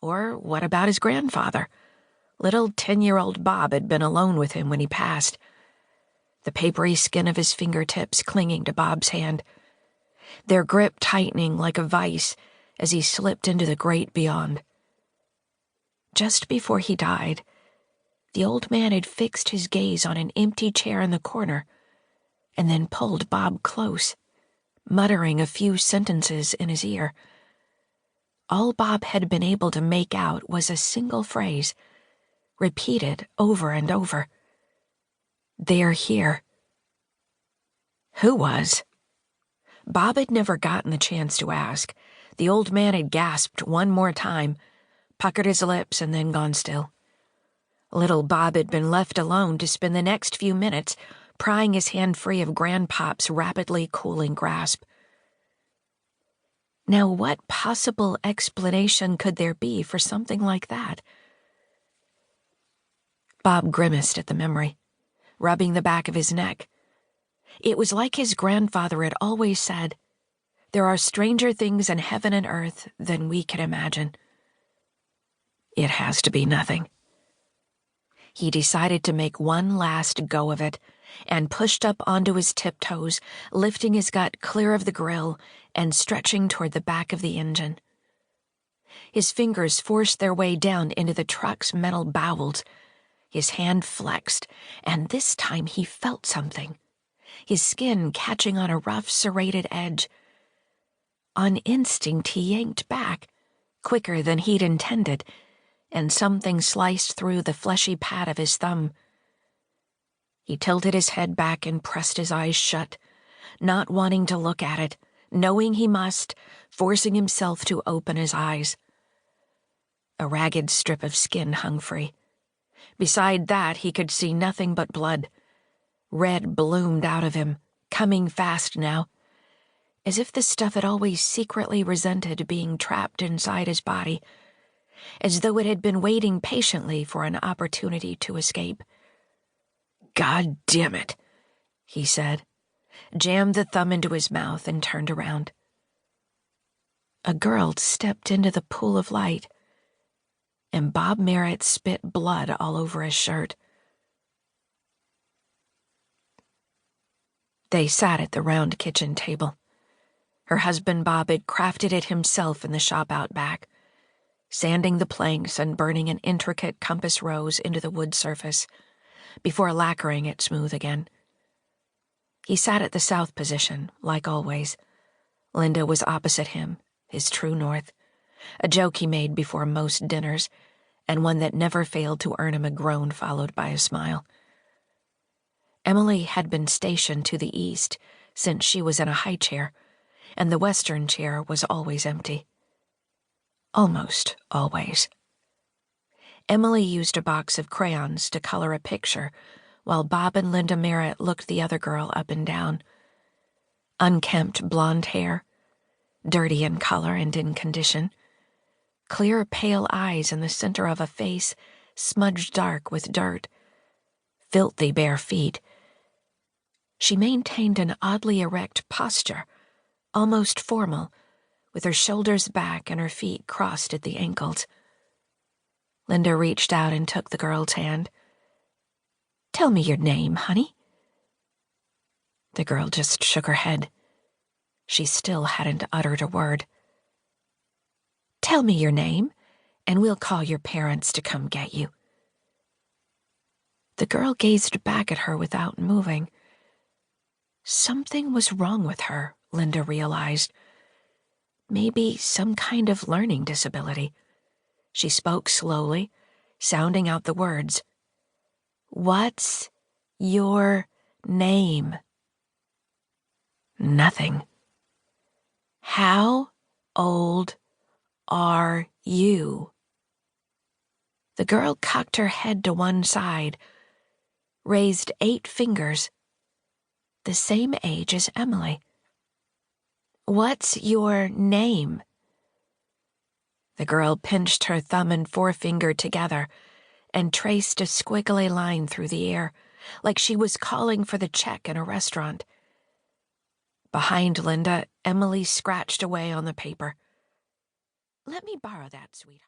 Or what about his grandfather? Little 10-year-old Bob had been alone with him when he passed, the papery skin of his fingertips clinging to Bob's hand, their grip tightening like a vice as he slipped into the great beyond. Just before he died, the old man had fixed his gaze on an empty chair in the corner and then pulled Bob close, muttering a few sentences in his ear. All Bob had been able to make out was a single phrase, repeated over and over. "They're here." Who was? Bob had never gotten the chance to ask. The old man had gasped one more time, puckered his lips, and then gone still. Little Bob had been left alone to spend the next few minutes prying his hand free of Grandpop's rapidly cooling grasp. Now, what possible explanation could there be for something like that? Bob grimaced at the memory, rubbing the back of his neck. It was like his grandfather had always said, "There are stranger things in heaven and earth than we can imagine." It has to be nothing. He decided to make one last go of it and pushed up onto his tiptoes, lifting his gut clear of the grill and stretching toward the back of the engine. His fingers forced their way down into the truck's metal bowels. His hand flexed, and this time he felt something, his skin catching on a rough, serrated edge. On instinct, he yanked back, quicker than he'd intended, and something sliced through the fleshy pad of his thumb. He tilted his head back and pressed his eyes shut, not wanting to look at it, knowing he must, forcing himself to open his eyes. A ragged strip of skin hung free. Beside that, he could see nothing but blood. Red bloomed out of him, coming fast now, as if the stuff had always secretly resented being trapped inside his body, as though it had been waiting patiently for an opportunity to escape. "God damn it," he said, jammed the thumb into his mouth and turned around. A girl stepped into the pool of light, and Bob Merritt spit blood all over his shirt. They sat at the round kitchen table. Her husband Bob had crafted it himself in the shop out back, sanding the planks and burning an intricate compass rose into the wood surface before lacquering it smooth again. He sat at the south position, like always. Linda was opposite him, his true north, a joke he made before most dinners, and one that never failed to earn him a groan followed by a smile. Emily had been stationed to the east since she was in a high chair, and the western chair was always empty. Almost always. Emily used a box of crayons to color a picture, while Bob and Linda Merritt looked the other girl up and down. Unkempt blonde hair, dirty in color and in condition, clear pale eyes in the center of a face smudged dark with dirt, filthy bare feet. She maintained an oddly erect posture, almost formal, with her shoulders back and her feet crossed at the ankles. Linda reached out and took the girl's hand. "Tell me your name, honey." The girl just shook her head. She still hadn't uttered a word. "Tell me your name, and we'll call your parents to come get you." The girl gazed back at her without moving. Something was wrong with her, Linda realized. Maybe some kind of learning disability. She spoke slowly, sounding out the words. "What's your name?" Nothing. "How old are you?" The girl cocked her head to one side, raised 8 fingers, the same age as Emily. "What's your name?" The girl pinched her thumb and forefinger together and traced a squiggly line through the air, like she was calling for the check in a restaurant. Behind Linda, Emily scratched away on the paper. "Let me borrow that, sweetheart."